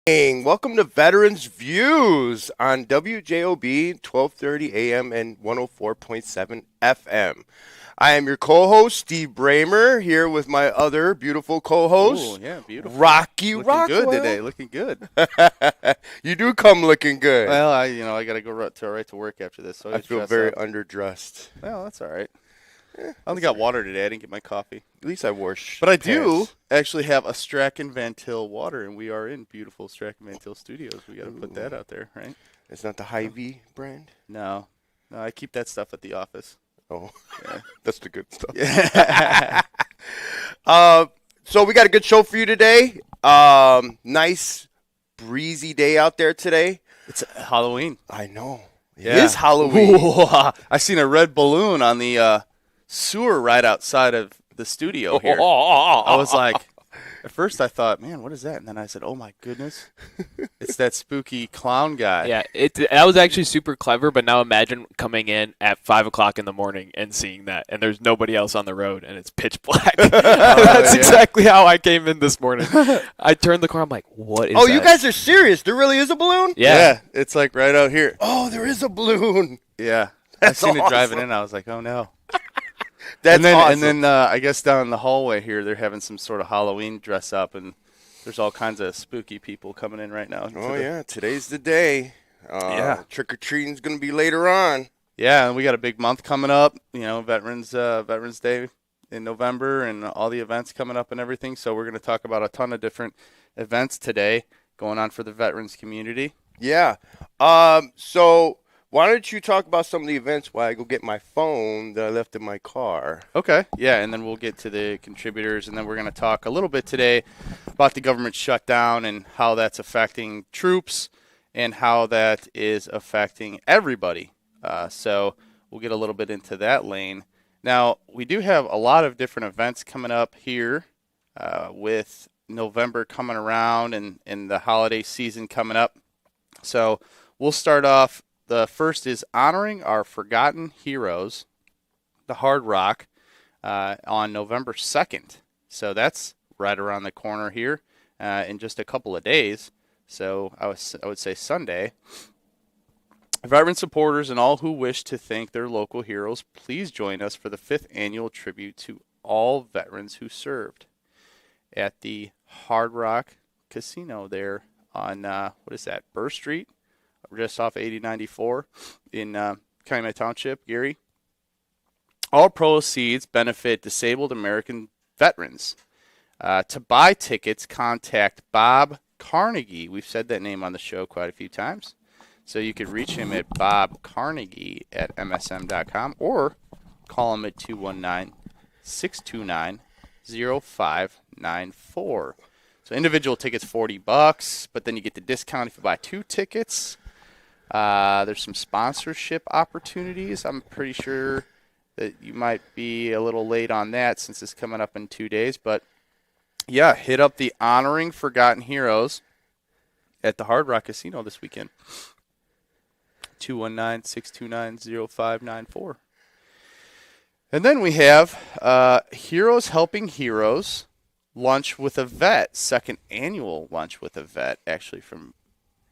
Welcome to Veterans Views on WJOB 1230 AM and 104.7 FM. I am your co-host, Steve Bramer, here with my other beautiful co-host, beautiful. Rocky Looking Rockwell. good today, looking good. You do come looking good. Well, I got to go right to work after this. So I feel very underdressed. Well, that's all right. I only got water today. I didn't get my coffee. At least I wore But I pants. do actually have a Strachan Van Til water, and we are in beautiful Strachan Van Til studios. We got to put that out there, right? It's not the Hy-Vee brand? No, I keep that stuff at the office. Oh, Yeah. that's the good stuff. Yeah. So we got a good show for you today. Nice breezy day out there today. It's Halloween. I know. It Yeah. is Halloween. Ooh, I seen a red balloon on the sewer right outside of the studio here. I was like, at first I thought, man, what is that? And then I said, oh my goodness, it's that spooky clown guy. Yeah, that was actually super clever, but now imagine coming in at 5 o'clock in the morning and seeing that, and there's nobody else on the road, and it's pitch black. That's yeah. exactly how I came in this morning. I turned the corner, I'm like, what is that? Oh, you guys are serious? There really is a balloon? Yeah. It's like right out here. Oh, there is a balloon. Yeah. That's I seen it driving awesome. in. I was like, oh no. That's and then, awesome. And then I guess down the hallway here, they're having some sort of Halloween dress up, and there's all kinds of spooky people coming in right now. Oh, yeah. Today's the day. Yeah. Trick-or-treating's going to be later on. Yeah, and we got a big month coming up. You know, Veterans Day in November, and all the events coming up and everything. So we're going to talk about a ton of different events today going on for the veterans community. Yeah. So why don't you talk about some of the events while I go get my phone that I left in my car? Okay. Yeah, and then we'll get to the contributors, and then we're going to talk a little bit today about the government shutdown and how that's affecting troops and how that is affecting everybody. So we'll get a little bit into that lane. Now, we do have a lot of different events coming up here with November coming around and the holiday season coming up. So we'll start off. The first is honoring our forgotten heroes, the Hard Rock, on November 2nd. So that's right around the corner here in just a couple of days. So I would say Sunday. Veteran supporters and all who wish to thank their local heroes, please join us for the 5th annual tribute to all veterans who served at the Hard Rock Casino there on, Burr Street? Just off 8094 in Calumet Township, Gary. All proceeds benefit disabled American veterans. To buy tickets, contact Bob Carnegie. We've said that name on the show quite a few times. So you could reach him at bobcarnegie@msm.com or call him at 219-629-0594. So individual tickets $40, but then you get the discount if you buy 2 tickets. There's some sponsorship opportunities. I'm pretty sure that you might be a little late on that since it's coming up in 2 days. But, yeah, hit up the Honoring Forgotten Heroes at the Hard Rock Casino this weekend. 219-629-0594. And then we have Heroes Helping Heroes Lunch with a Vet, 2nd annual Lunch with a Vet, actually from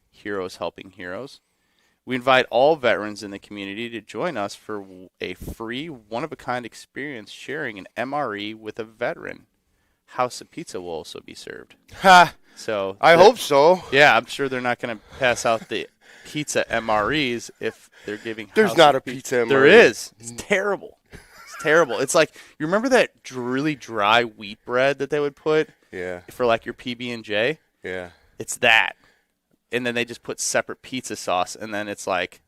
Heroes Helping Heroes. We invite all veterans in the community to join us for a free, one-of-a-kind experience sharing an MRE with a veteran. House of Pizza will also be served. Ha! So I hope so. Yeah, I'm sure they're not going to pass out the pizza MREs if they're giving There's House not of a pizza MRE. There is. It's terrible. It's terrible. It's like, you remember that really dry wheat bread that they would put Yeah. for like your PB&J? Yeah. It's that. And then they just put separate pizza sauce, and then it's like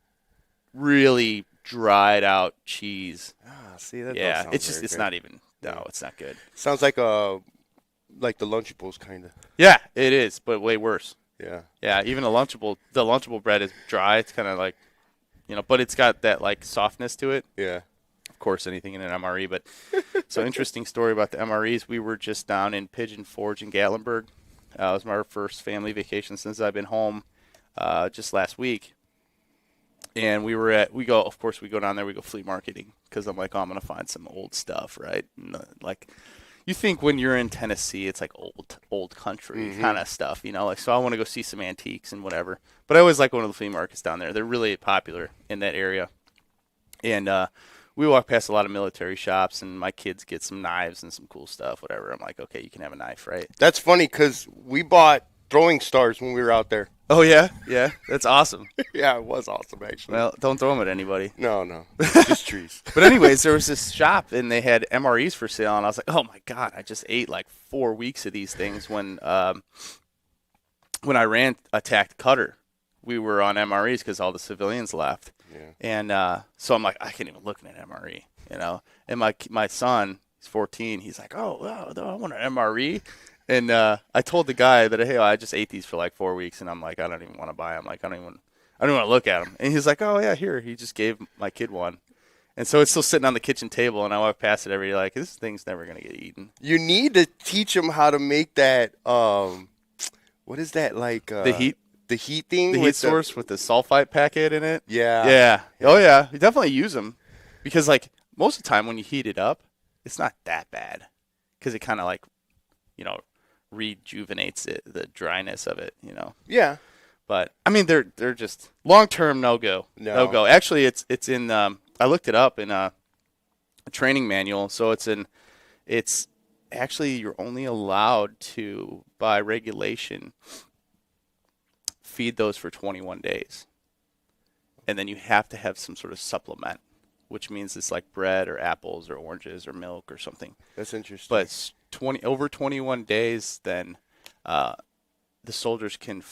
really dried out cheese. See, that Yeah, don't sound it's just very it's good. not even. No, it's not good. Sounds like the Lunchables kind of. Yeah, it is, but way worse. Yeah. Yeah, even the Lunchable bread is dry. It's kind of like, but it's got that like softness to it. Yeah. Of course, anything in an MRE. But so interesting story about the MREs. We were just down in Pigeon Forge in Gatlinburg. It was my first family vacation since I've been home just last week. And we go down there, we go flea marketing because I'm like, oh, I'm going to find some old stuff, right? And, you think when you're in Tennessee, it's like old country kind of stuff, like, so I want to go see some antiques and whatever. But I always like one of the flea markets down there. They're really popular in that area. And we walk past a lot of military shops, and my kids get some knives and some cool stuff, whatever. I'm like, okay, you can have a knife, right? That's funny because we bought throwing stars when we were out there. Oh, yeah? Yeah, that's awesome. Yeah, it was awesome, actually. Well, don't throw them at anybody. No, just trees. But anyways, there was this shop, and they had MREs for sale, and I was like, oh, my God, I just ate like 4 weeks of these things when Iran attacked Qatar. We were on MREs because all the civilians left. Yeah. And so I'm like, I can't even look at an MRE, And my son, he's 14, he's like, oh, I want an MRE. And I told the guy that, hey, I just ate these for like 4 weeks, and I'm like, I don't even want to buy them. Like, I don't want to look at them. And he's like, oh, yeah, here. He just gave my kid one. And so it's still sitting on the kitchen table, and I walk past it every day like, this thing's never going to get eaten. You need to teach them how to make that, what is that, like? The heat? The heat thing? The heat source with the sulfite packet in it? Yeah. Yeah. Oh, yeah. You definitely use them. Because, like, most of the time when you heat it up, it's not that bad. Because it kind of, like, rejuvenates it, the dryness of it, Yeah. But I mean, they're just long-term no-go. No-go. Actually, it's in I looked it up in a training manual. So it's actually you're only allowed to, by regulation, feed those for 21 days. And then you have to have some sort of supplement, which means it's like bread or apples or oranges or milk or something. That's interesting. But it's over 21 days, then the soldiers can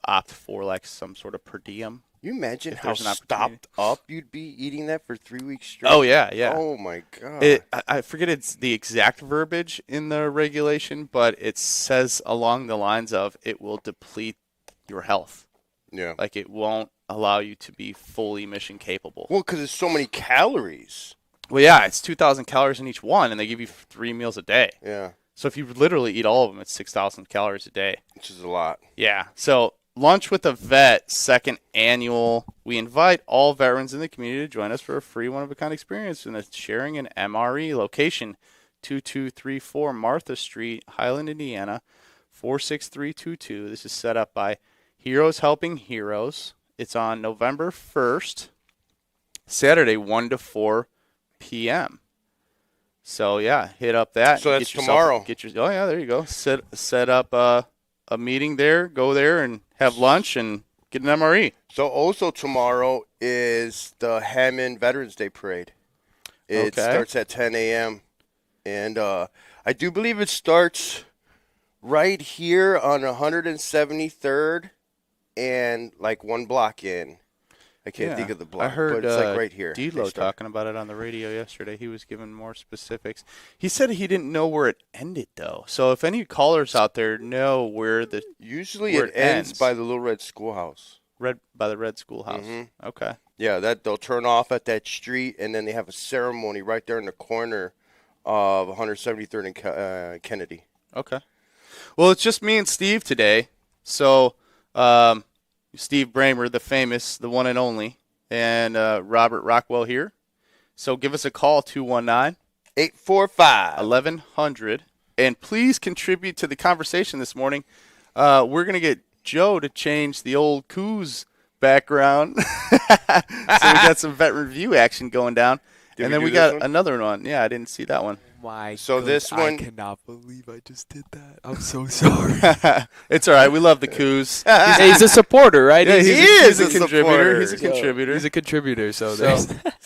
opt for like some sort of per diem. You imagine if how there's an opportunity. stopped up you'd be eating that for 3 weeks straight? Oh, yeah. Oh, my God. I forget it's the exact verbiage in the regulation, but it says along the lines of it will deplete your health. Yeah. Like it won't allow you to be fully mission capable. Well, because it's so many calories. Well, yeah, it's 2,000 calories in each one, and they give you 3 meals a day. Yeah. So if you literally eat all of them, it's 6,000 calories a day. Which is a lot. Yeah. So Lunch with a Vet, second annual. We invite all veterans in the community to join us for a free one-of-a-kind experience in a sharing an MRE location, 2234 Martha Street, Highland, Indiana, 46322. This is set up by Heroes Helping Heroes. It's on November 1st, Saturday, 1 to 4 p.m. So, yeah, hit up that. So that's tomorrow. Oh, yeah, there you go. Set up a meeting there, go there and have lunch and get an MRE. So also tomorrow is the Hammond Veterans Day Parade. It starts at 10 a.m. And I do believe it starts right here on 173rd and like one block in. I can't think of the block, I heard, but it's like right here. D-Lo talking about it on the radio yesterday. He was giving more specifics. He said he didn't know where it ended, though. So if any callers out there know where it ends by the Little Red Schoolhouse. By the Red Schoolhouse. Mm-hmm. Okay. Yeah, they'll turn off at that street, and then they have a ceremony right there in the corner of 173rd and Kennedy. Okay. Well, it's just me and Steve today. So Steve Bramer, the famous, the one and only, and Robert Rockwell here. So give us a call, 219-845-1100. And please contribute to the conversation this morning. We're going to get Joe to change the old Coos background. So we got some veteran review action going down. And then we got another one. Yeah, I didn't see that one. This one, I cannot believe I just did that. I'm so sorry. It's all right. We love the Coos. He's a supporter, right? Yeah, he's a contributor. supporter. He's a contributor. He's a contributor, so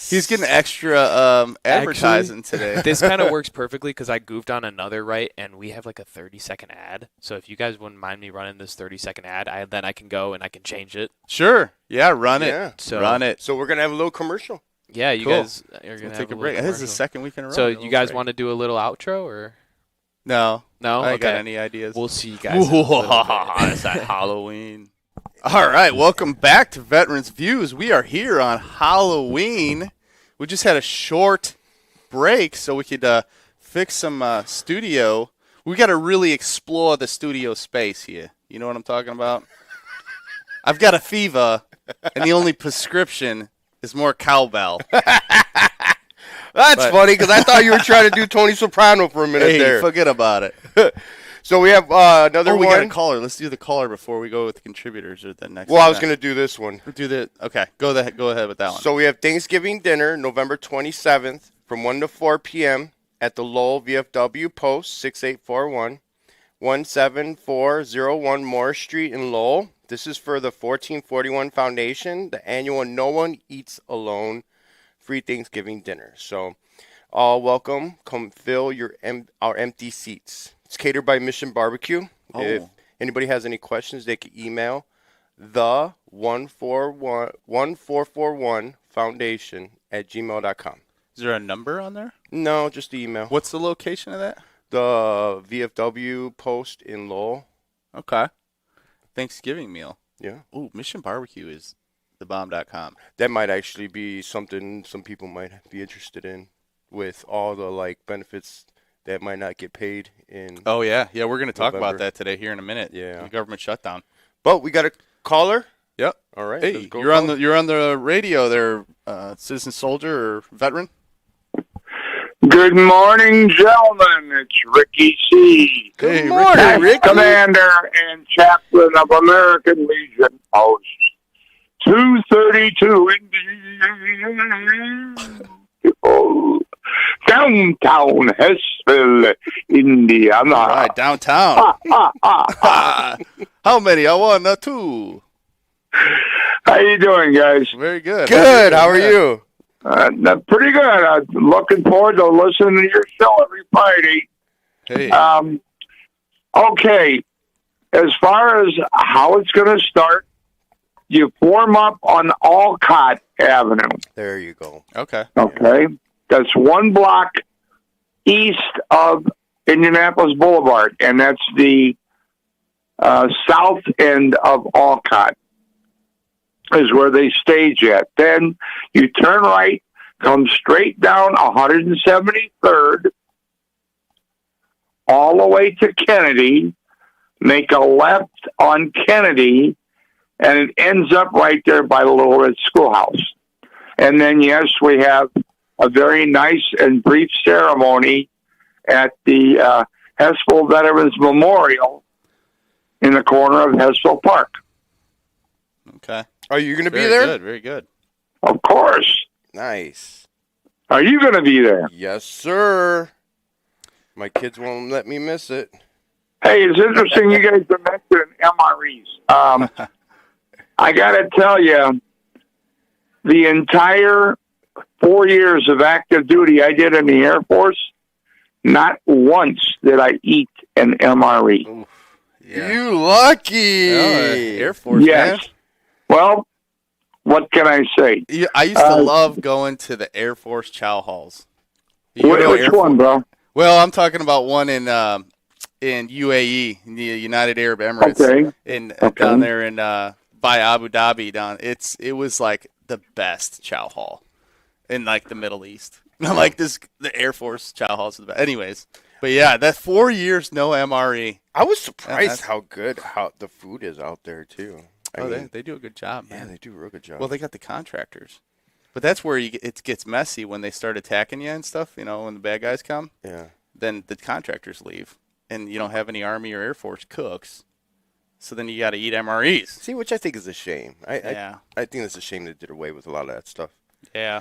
he's getting extra advertising today. This kind of works perfectly because I goofed on another right, and we have like a 30-second ad. So if you guys wouldn't mind me running this 30-second ad, then I can go and I can change it. Sure. Yeah, run it. Yeah. Run it. So we're going to have a little commercial. Yeah, you guys are going to take a break. This is the second week in a row. So you guys want to do a little outro or? No. I ain't got any ideas. We'll see you guys. It's that Halloween. All right, welcome back to Veterans Views. We are here on Halloween. We just had a short break so we could fix some studio. We got to really explore the studio space here. You know what I'm talking about? I've got a fever, and the only prescription is more cowbell. That's But- funny because I thought you were trying to do Tony Soprano for a minute Hey, there. forget about it. So we have another We got a one. caller. Let's do the caller before we go with the contributors or the next. Well, I was going to do this one. do the. Okay, go ahead with that one. So we have Thanksgiving dinner, November 27th, from 1 to 4 p.m. at the Lowell VFW Post 6841, 17401 Moore Street in Lowell. This is for the 1441 Foundation, the annual No One Eats Alone free Thanksgiving dinner. So all welcome. Come fill our empty seats. It's catered by Mission Barbecue. Oh. If anybody has any questions, they can email the 1441 foundation at gmail.com. Is there a number on there? No, just the email. What's the location of that? The VFW Post in Lowell. Okay. Thanksgiving meal. Yeah. Ooh, Mission Barbecue is thebomb.com. That might actually be something some people might be interested in with all the benefits that might not get paid in. Oh yeah, we're going to talk November. about that today here in a minute. Yeah. The government shutdown. But we got a caller. Yep. All right. Hey, let's go you're on caller. the radio there, citizen soldier or veteran. Good morning, gentlemen. It's Ricky C. Good Hey, morning, Ricky. Commander and Chaplain of American Legion Post 232 downtown Hessville, Indiana. All right, downtown. How many? I won two. How you doing, guys? Very good. Good. How are you? Pretty good. I'm looking forward to listening to your show every Friday. Hey. Okay, as far as how it's going to start, you form up on Alcott Avenue. There you go. Okay. Okay, that's one block east of Indianapolis Boulevard, and that's the south end of Alcott is where they stage at. Then you turn right, come straight down 173rd, all the way to Kennedy, make a left on Kennedy, and it ends up right there by the Little Red Schoolhouse. And then, yes, we have a very nice and brief ceremony at the Hessville Veterans Memorial in the corner of Hessville Park. Okay. Are you going to be Very there? good. Very good. Of course. Nice. Are you going to be there? Yes, sir. My kids won't let me miss it. Hey, it's interesting you guys are mentioning MREs. I got to tell you, the entire 4 years of active duty I did in the Air Force, not once did I eat an MRE. Yeah. You lucky. Air Force, Yes. man. Well, what can I say? Yeah, I used to love going to the Air Force chow halls. You go to Which Air one, bro? Well, I'm talking about one in UAE, in the United Arab Emirates, Okay. down there in by Abu Dhabi. It was like the best chow hall in like the Middle East. The Air Force chow halls are the best. Anyways, but yeah, that 4 years no MRE. I was surprised that's- how good the food is out there too. I mean, They do a good job, yeah, man. they do a real good job. Well, they got the contractors, but that's where it gets messy when they start attacking you and stuff. You know, when the bad guys come, yeah. then the contractors leave, and you don't have any Army or Air Force cooks. So then you got to eat MREs. See, which I think is a shame. Yeah. I think it's a shame they did away with a lot of that stuff. Yeah.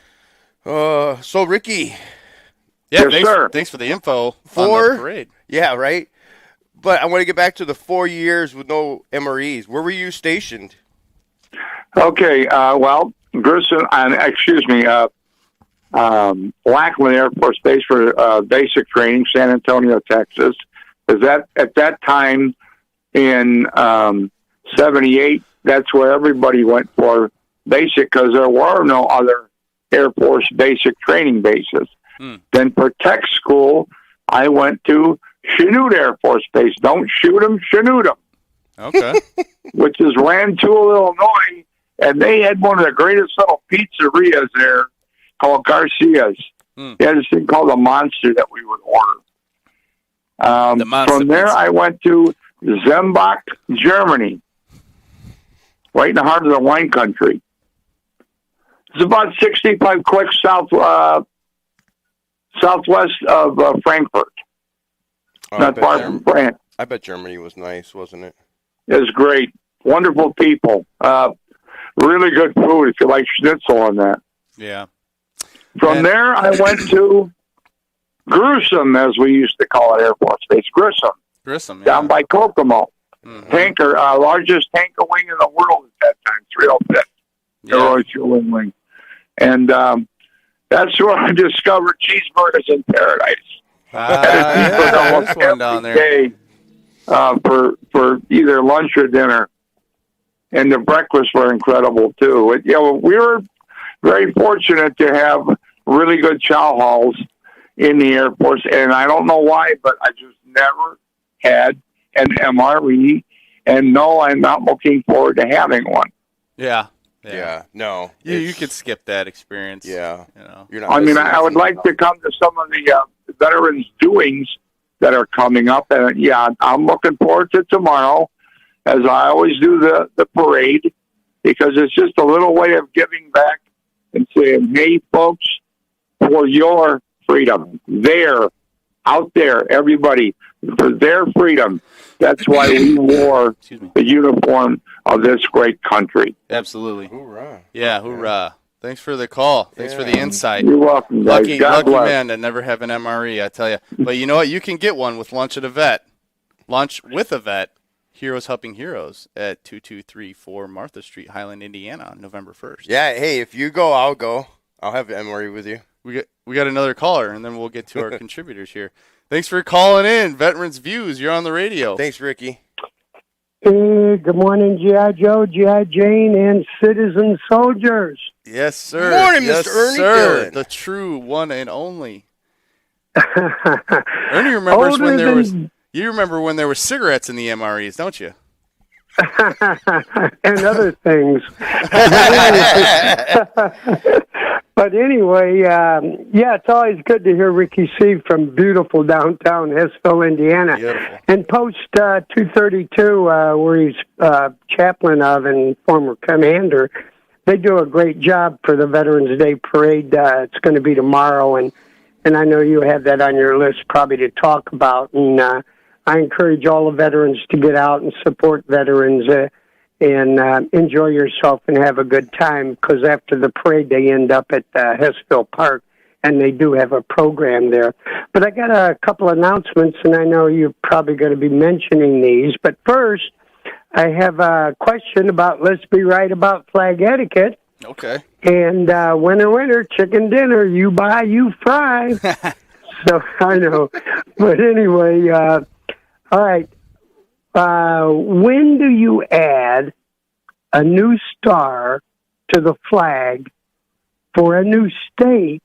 So Ricky, Yeah. Yes, sir. Thanks for the info on Four? the parade. yeah, right. But I want to get back to the 4 years with no MREs. Where were you stationed? Okay, well, Gerson, Lackland Air Force Base for basic training, San Antonio, Texas. Is that at that time in '78? That's where everybody went for basic because there were no other Air Force basic training bases. Then for tech school, I went to Chanute Air Force Base. Don't shoot them, Chanute them. Okay. Which is Rantoul, Illinois, and they had one of the greatest little pizzerias there called Garcia's. They had this thing called the Monster that we would order. The Monster From there, pizza. I went to Zembach, Germany, right in the heart of the wine country. It's about 65 clicks southwest of Frankfurt, Oh, not far from France. I bet Germany was nice, wasn't it? It was great. Wonderful people. Really good food if you like schnitzel and that. Yeah. From there, I went to Gruesome, as we used to call it, Air Force Base. Grissom. Down by Kokomo. Mhm. Tanker, largest tanker wing in the world at that time, 305th. Yeah. Aero Fueling Wing. And that's where I discovered cheeseburgers in paradise. Yeah, there's one down there. Day, for either lunch or dinner. And the breakfasts were incredible, too. We were very fortunate to have really good chow halls in the Air Force, and I don't know why, but I just never had an MRE, and no, I'm not looking forward to having one. Yeah. Yeah. No. You could skip that experience. Yeah. You know. You're not I mean, missing I would nothing. like to come to some of the veterans' doings that are coming up, and I'm looking forward to tomorrow, as I always do the parade, because it's just a little way of giving back and saying, hey, folks, for your freedom, out there, everybody, for their freedom. That's why we wore Excuse me. the uniform of this great country. Absolutely. Hoorah. Yeah, hoorah. Thanks for the call. Thanks for the Yeah. insight. You're welcome, guys. Lucky God bless. man to never have an MRE, I tell you. But you know what? You can get one with Lunch at a Vet. Lunch with a Vet. Heroes Helping Heroes at 2234 Martha Street, Highland, Indiana, on November 1st. Yeah. Hey, if you go, I'll go. I'll have Emory with you. We got another caller, and then we'll get to our contributors here. Thanks for calling in. Veterans Views, you're on the radio. Thanks, Ricky. Hey, good morning, G.I. Joe, G.I. Jane, and citizen soldiers. Yes, sir. Morning, yes, Mr. Ernie sir. Dillon. The true one and only. Ernie remembers Older when there was. than- You remember when there were cigarettes in the MREs, don't you? and other things. But anyway, it's always good to hear Ricky C. from beautiful downtown Hessville, Indiana. Beautiful. And Post 232, where he's chaplain of and former commander, they do a great job for the Veterans Day Parade. It's going to be tomorrow, and I know you have that on your list probably to talk about. And I encourage all the veterans to get out and support veterans and enjoy yourself and have a good time, because after the parade they end up at Hessville Park, and they do have a program there. But I got a couple announcements, and I know you're probably going to be mentioning these. But first, I have a question about Let's Be Right About Flag Etiquette. Okay. And winner, chicken dinner, you buy, you fry. So I know. But anyway, all right. When do you add a new star to the flag for a new state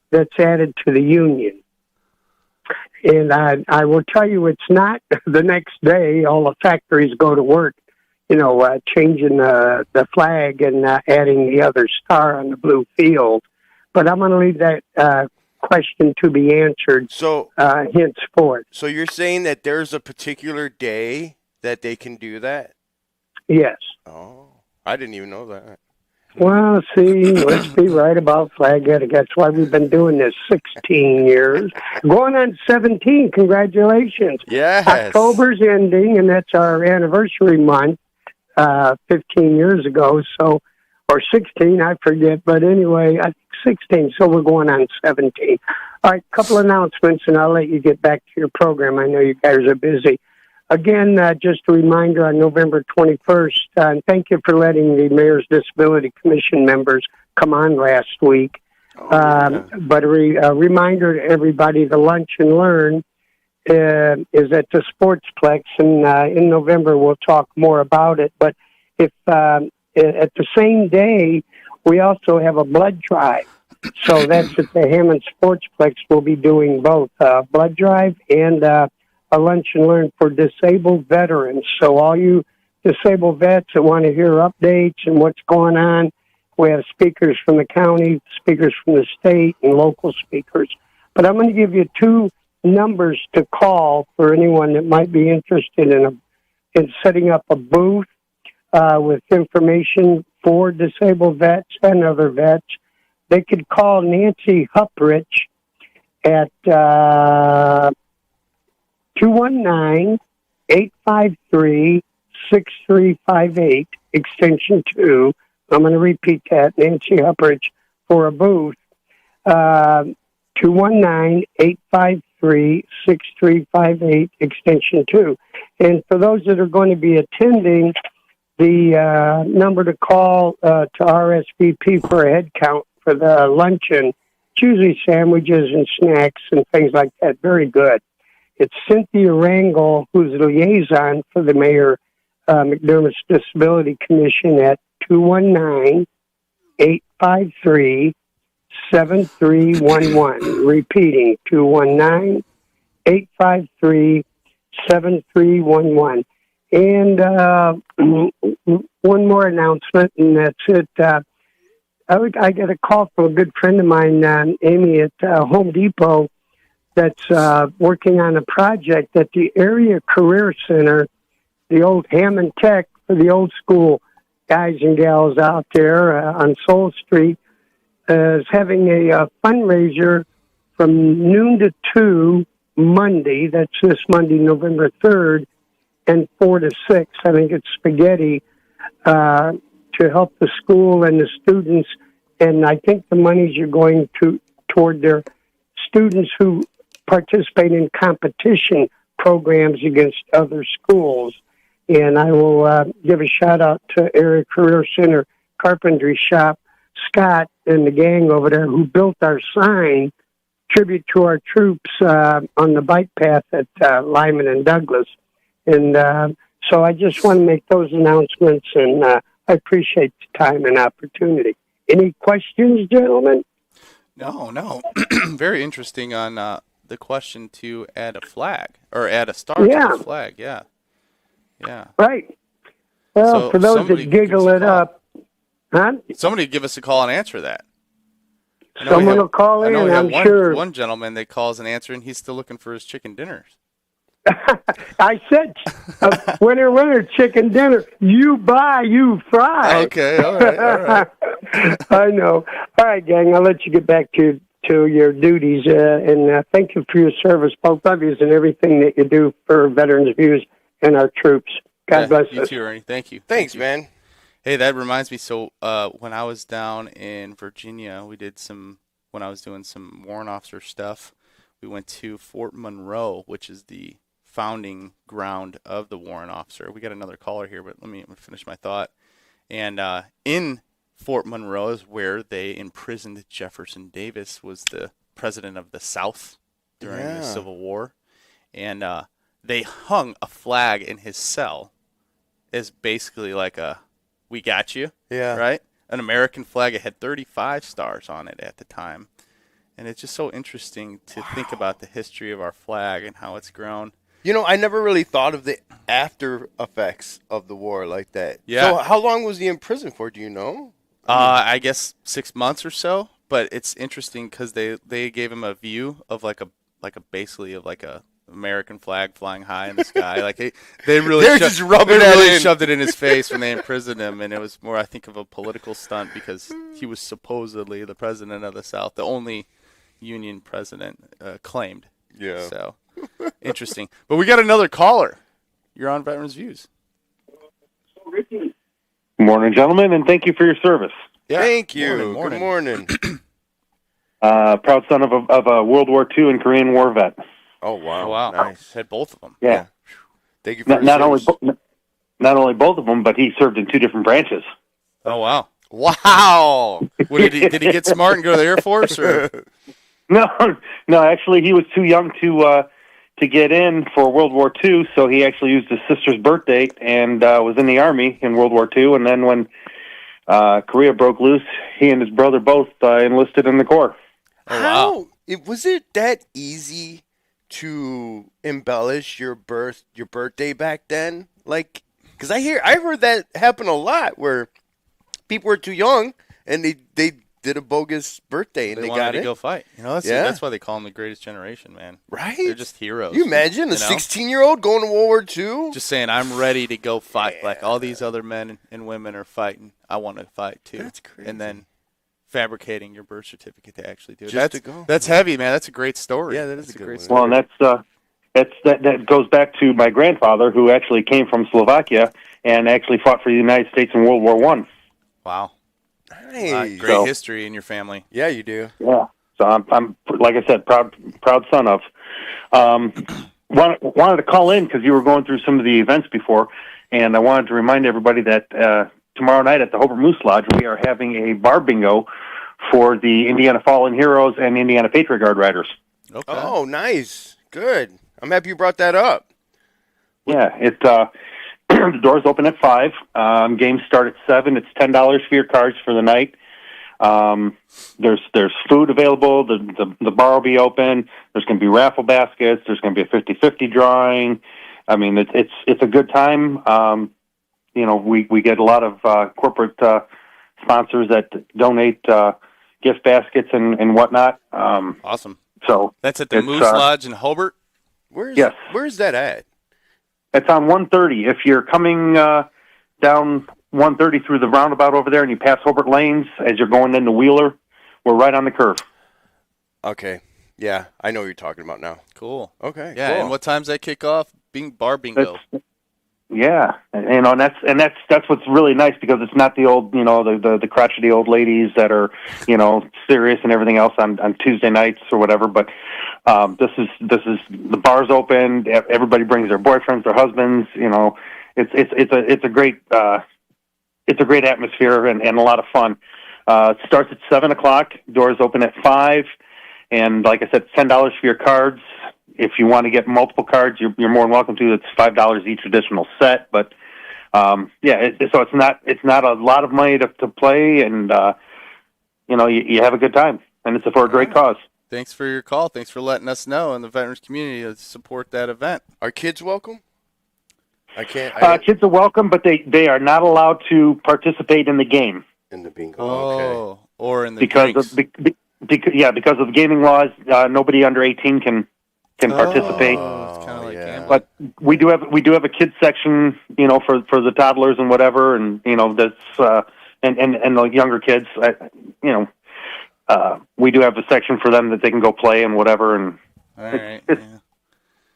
that's added to the Union? And I will tell you, it's not the next day all the factories go to work, changing the flag and adding the other star on the blue field. But I'm going to leave that question to be answered So henceforth. So you're saying that there's a particular day that they can do that? Yes. Oh, I didn't even know that. Well, see, let's be right about flag etiquette. That's why we've been doing this 16 years. Going on 17, congratulations. Yes. October's ending, and that's our anniversary month, 15 years ago, or 16, I forget. But anyway, I think 16, so we're going on 17. All right, couple announcements, and I'll let you get back to your program. I know you guys are busy. Again, just a reminder on November 21st, and thank you for letting the Mayor's Disability Commission members come on last week. But a reminder to everybody, the Lunch and Learn is at the Sportsplex, and in November we'll talk more about it. But if at the same day, we also have a blood drive. So that's at the Hammond Sportsplex. We'll be doing both blood drive and a lunch and learn for disabled veterans. So all you disabled vets that want to hear updates and what's going on, we have speakers from the county, speakers from the state, and local speakers. But I'm going to give you two numbers to call for anyone that might be interested in setting up a booth with information for disabled vets and other vets. They could call Nancy Huprich at 219-853-6358, extension 2. I'm going to repeat that, Nancy Huppert, for a booth. 219-853-6358, extension 2. And for those that are going to be attending, the number to call to RSVP for a head count for the luncheon, it's usually sandwiches and snacks and things like that. Very good. It's Cynthia Rangel, who's the liaison for the Mayor McDermott's Disability Commission, at 219-853-7311. Repeating, 219-853-7311. And one more announcement, and that's it. I got a call from a good friend of mine, Amy, at Home Depot, that's working on a project at the Area Career Center, the old Hammond Tech for the old school guys and gals out there on Soul Street, is having a fundraiser from noon to 2 Monday. That's this Monday, November 3rd, and 4 to 6. I think it's spaghetti to help the school and the students. And I think the monies are going toward their students who participate in competition programs against other schools. And I will give a shout out to Area Career Center Carpentry Shop, Scott and the gang over there who built our sign, tribute to our troops on the bike path at Lyman and Douglas. And so I just want to make those announcements, and I appreciate the time and opportunity. Any questions, gentlemen? No. Very interesting on the question to add a flag or add a star to the flag. Yeah. Right. Well, So for those somebody that giggle gives a it call. up, huh? Somebody give us a call and answer that. I know we Someone have- will call I in, know we have I'm sure. one gentleman that calls and answers, and he's still looking for his chicken dinners. I said, winner, chicken dinner. You buy, you fry. Okay, all right. I know. All right, gang, I'll let you get back to your duties. And thank you for your service, both of you, and everything that you do for Veterans Views and our troops. God bless you us. too, Ernie. Thank you. Thanks, man. Hey, that reminds me. So when I was down in Virginia, we did when I was doing some warrant officer stuff, we went to Fort Monroe, which is the founding ground of the warrant officer. We got another caller here, but let me finish my thought. And in Fort Monroe is where they imprisoned Jefferson Davis, was the president of the South during the Civil War. And they hung a flag in his cell as basically like a, we got you, right? An American flag. It had 35 stars on it at the time. And it's just so interesting to think about the history of our flag and how it's grown. You know, I never really thought of the after effects of the war like that. Yeah. So how long was he in prison for, do you know? I guess 6 months or so, but it's interesting because they gave him a view of like a American flag flying high in the sky. Like they really They're just rubbing that in. shoved it in his face when they imprisoned him, and it was more, I think, of a political stunt because he was supposedly the president of the South, the only Union president claimed. Yeah. So interesting. But we got another caller. You're on Veterans Views. Good morning, gentlemen, and thank you for your service. Yeah. Thank you. Morning. Good morning. Proud son of a World War II and Korean War vet. Oh, wow. Oh, wow. Nice. Had both of them. Yeah. Thank you for Not your only service. not only both of them, but he served in 2 different branches. Oh, wow. Wow. Did he get smart and go to the Air Force? Or? No, actually, he was too young to get in for World War II, so he actually used his sister's birth date and was in the Army in World War II. And then when Korea broke loose, he and his brother both enlisted in the Corps. Oh, wow. Was it that easy to embellish your birthday back then? Like, because I heard that happen a lot where people were too young and they did a bogus birthday and They they wanted got to it. go fight. You know, that's why they call them the greatest generation, man. Right? They're just heroes. You imagine a know? 16-year-old going to World War II? Just saying, I'm ready to go fight. Like all these other men and women are fighting. I want to fight too. That's crazy. And then fabricating your birth certificate to actually do it. Just to go. That's heavy, man. That's a great story. Yeah, that is That's a good great one. story. Well, and that goes back to my grandfather, who actually came from Slovakia and actually fought for the United States in World War One. Wow. Nice. Great So- history in your family. Yeah, you do. Yeah. So I'm like I said, proud son of. Wanted to call in because you were going through some of the events before, and I wanted to remind everybody that tomorrow night at the Hobart Moose Lodge we are having a bar bingo for the Indiana Fallen Heroes and Indiana Patriot Guard Riders. Okay. Oh, nice. Good. I'm happy you brought that up. Yeah, the doors open at 5. Games start at 7. It's $10 for your cards for the night. There's food available. The bar will be open. There's going to be raffle baskets. There's going to be a 50-50 drawing. I mean, it's a good time. We get a lot of corporate sponsors that donate gift baskets and whatnot. Awesome. So That's at the it's, Moose Lodge in Hobart? Yes. Where's that at? it's on 130. If you're coming down 130 through the roundabout over there and you pass Hobart Lanes as you're going into Wheeler, we're right on the curve. Okay. Yeah, I know what you're talking about now. Cool. Okay. Yeah, cool. and what time's that kick off? Bar bingo. Yeah, and that's what's really nice because it's not the old, the crotchety old ladies that are, serious and everything else on Tuesday nights or whatever. But this is the bar's open. Everybody brings their boyfriends, their husbands. It's a great atmosphere and a lot of fun. It starts at 7:00. Doors open at 5, and like I said, $10 for your cards. If you want to get multiple cards, you're more than welcome to. It's $5 each additional set, but so it's not a lot of money to play, and you have a good time, and it's for a great cause. Thanks for your call. Thanks for letting us know in the veterans community to support that event. Are kids welcome? I can't. Kids are welcome, but they are not allowed to participate in the game in the bingo. Okay. Oh, or in the because drinks. because of gaming laws. Nobody under 18 can participate. Oh, it's kind of like yeah. gambling. But we do have a kids section, for the toddlers and whatever, and that's and the younger kids. We do have a section for them that they can go play and whatever, and All right. it's- Yeah.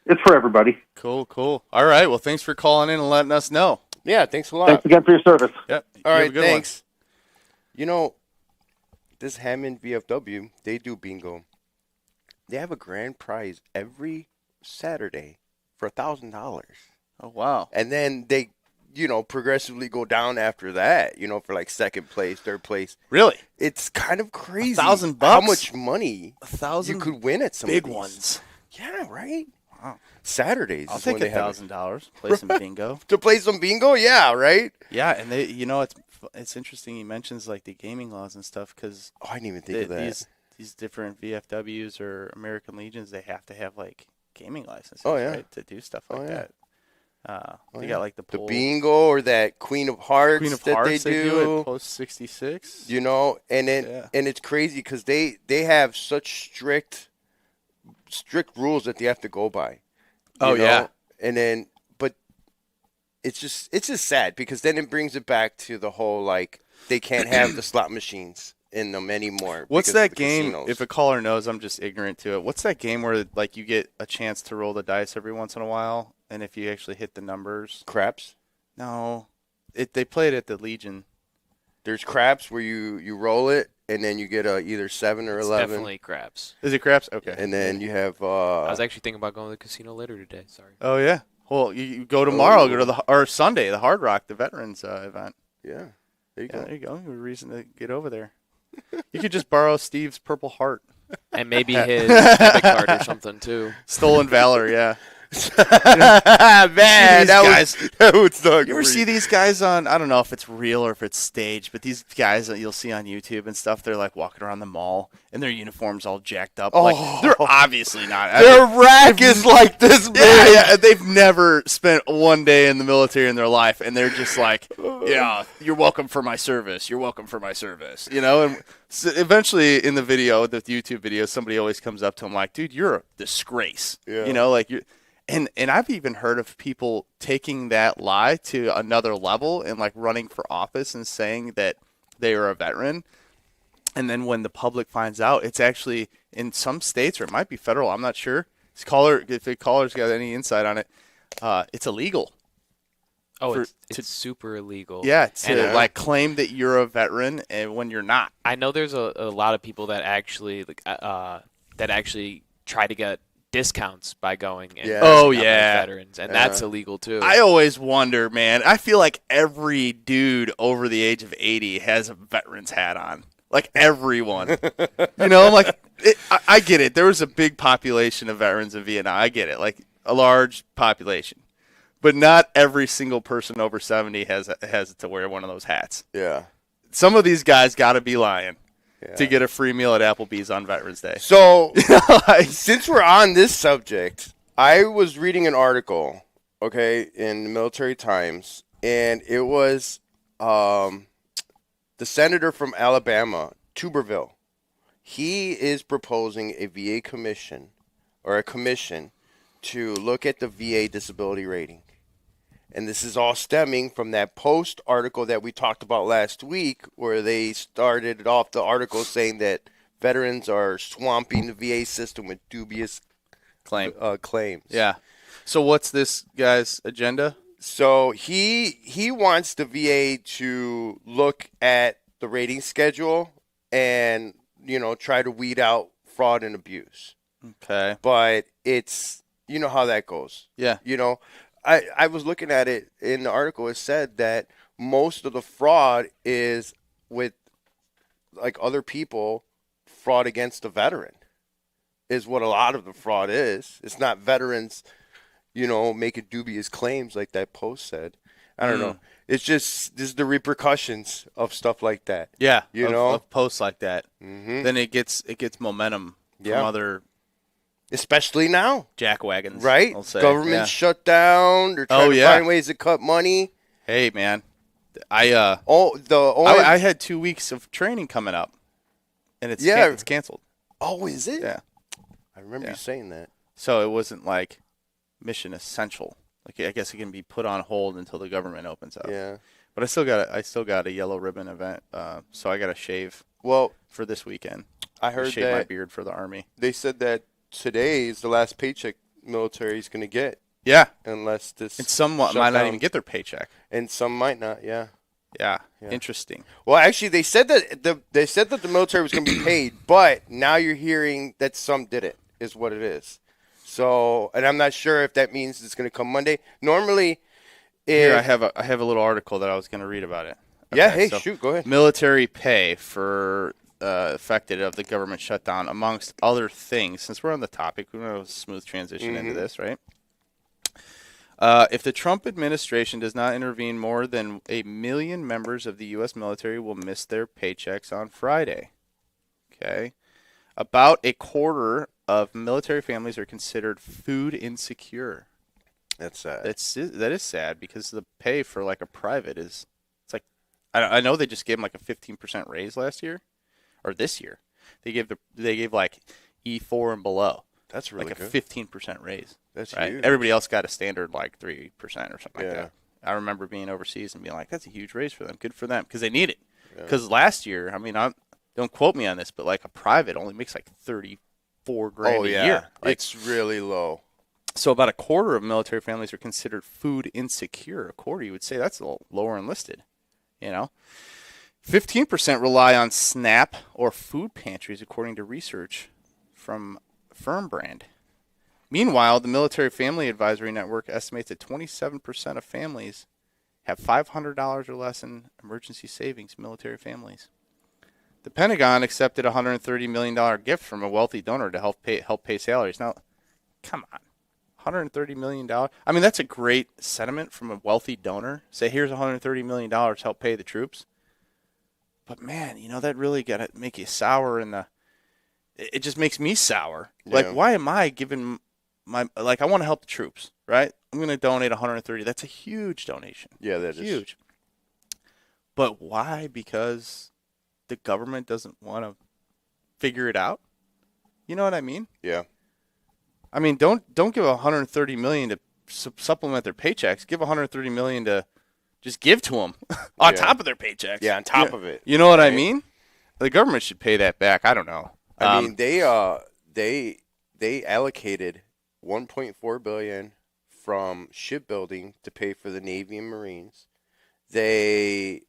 it's for everybody. Cool. All right. Well, thanks for calling in and letting us know. Yeah, thanks a lot. Thanks again for your service. Yep. All You have right, a good one. thanks. This Hammond VFW, they do bingo. They have a grand prize every Saturday for $1,000. Oh, wow. And then they, progressively go down after that, for like second place, third place. Really? It's kind of crazy. $1,000? How much money 1,000 you could win at some big of these. ones. Yeah, right? Wow. Saturdays I'll is when take they have it. $1,000. Play some bingo. To play some bingo? Yeah, right? Yeah, and it's interesting he mentions like the gaming laws and stuff because Oh, I didn't even think of that. these different VFWs or American Legions, they have to have like gaming licenses, Oh, yeah. right, to do stuff like Oh, yeah. that. They yeah. got like the The pool, bingo or that Queen of Hearts Queen of that Hearts they do do. at post 66. And then Yeah. and it's crazy because they have such strict rules that they have to go by. Oh, yeah. And then but it's just sad because then it brings it back to the whole like they can't have the slot machines in them anymore. What's because that of the game? casinos. If a caller knows, I'm just ignorant to it. What's that game where like you get a chance to roll the dice every once in a while, and if you actually hit the numbers? Craps? No, they play it at the Legion. There's craps where you roll it and then you get either 7 or It's 11. definitely craps. Is it craps? Okay. And then you have I was actually thinking about going to the casino later today. Sorry. Oh yeah. Well, you go tomorrow. Oh. Go to or Sunday, the Hard Rock, the Veterans event. yeah. There you Yeah, go. there you go. You have a reason to get over there. You could just borrow Steve's Purple Heart, And maybe his debit card or something too. Stolen Valor. Yeah. Man, these that guys- was not You ever see these guys on? I don't know if it's real or if it's staged, but these guys that you'll see on YouTube and stuff, they're like walking around the mall and their uniforms all jacked up. Like they're obviously not. Their rack is like this big. Yeah, they've never spent one day in the military in their life, and they're just like, "Yeah, you're welcome for my service. You're welcome for my service." And so eventually, in the video, the YouTube video, somebody always comes up to him like, "Dude, you're a disgrace." Yeah. Like you. And I've even heard of people taking that lie to another level and like running for office and saying that they are a veteran. And then when the public finds out, it's actually in some states, or it might be federal, I'm not sure. If the caller's got any insight on it, it's illegal. Oh, For- it's super illegal. Yeah, to And, like claim that you're a veteran and when you're not. I know there's a lot of people that actually try to get discounts by going and Yeah. Oh, dressing up as yeah. veterans, and that's illegal too. I always wonder, man. I feel like every dude over the age of 80 has a veteran's hat on. Like everyone. I'm like, I get it. There was a big population of veterans in Vietnam. I get it. Like a large population. But not every single person over 70 has to wear one of those hats. Yeah. Some of these guys got to be lying Yeah. to get a free meal at Applebee's on Veterans Day. So, since we're on this subject, I was reading an article, okay, in the Military Times, and it was the senator from Alabama, Tuberville. He is proposing a VA commission or a commission to look at the VA disability rating. And this is all stemming from that Post article that we talked about last week, where they started off the article saying that veterans are swamping the VA system with dubious Claim. claims. Yeah. So what's this guy's agenda? So he wants the VA to look at the rating schedule and, try to weed out fraud and abuse. Okay. But it's, how that goes. Yeah. I was looking at it in the article. It said that most of the fraud is with like other people, fraud against the veteran is what a lot of the fraud is. It's not veterans, making dubious claims like that Post said. I don't know. It's just the repercussions of stuff like that. Yeah. Of posts like that. Mm-hmm. Then it gets momentum from Yeah. other Especially now, jackwagons. right? I'll say. Government Yeah. shut down. They're trying to find ways to cut money. Hey man, The I had 2 weeks of training coming up, and it's Yeah. it's canceled. is it? Yeah. I remember Yeah. you saying that. So it wasn't like mission essential. Like I guess it can be put on hold until the government opens up. Yeah. But I still got a yellow ribbon event. So I got to shave Well, for this weekend. I heard Shave my that beard for the Army. they said that today is the last paycheck military is going to get, Yeah. unless this. And some might not even get their paycheck. And some might not. Yeah. Yeah. Yeah. Interesting. Well, actually, they said that the military was going to be paid, but now you're hearing that some didn't. Is what it is. So, and I'm not sure if that means it's going to come Monday. Normally, Here I have a little article that I was going to read about it. Yeah. Okay, Hey, so shoot. Go ahead. military pay for affected of the government shutdown, amongst other things. Since we're on the topic, we're going to smooth transition into this, right? If the Trump administration does not intervene, more than 1 million members of the U.S. military will miss their paychecks on Friday. Okay. About a quarter of military families are considered food insecure. That's sad. That is sad because the pay for like a private it's like I know they just gave them like a 15% raise last year or this year. They gave like E4 and below That's really like a good. 15% raise. That's Right? huge. Everybody else got a standard like 3% or something like Yeah. that. I remember being overseas and being like, that's a huge raise for them. Good for them because they need it. Because last year, I mean, don't quote me on this, but like a private only makes like $34,000 a year. Like, It's really low. so about a quarter of military families are considered food insecure. A quarter, you would say that's a little lower enlisted. 15% rely on SNAP or food pantries, according to research from Firm Brand. Meanwhile, the Military Family Advisory Network estimates that 27% of families have $500 or less in emergency savings, military families. The Pentagon accepted a $130 million gift from a wealthy donor to help pay salaries. Now, come on. $130 million. I mean, that's a great sentiment from a wealthy donor. Say, here's $130 million to help pay the troops. But man, that really got to make you sour it just makes me sour. Yeah. Like, why am I giving I want to help the troops, right? I'm going to donate 130. That's a huge donation. Yeah, that is Huge. But why? Because the government doesn't want to figure it out? You know what I mean? Yeah. I mean, don't give $130 million to supplement their paychecks. Give $130 million to just give to them on Yeah. top of their paychecks. Yeah, on top of it. You know what I Right. mean? The government should pay that back. I don't know. I mean, they allocated 1.4 billion from shipbuilding to pay for the Navy and Marines. They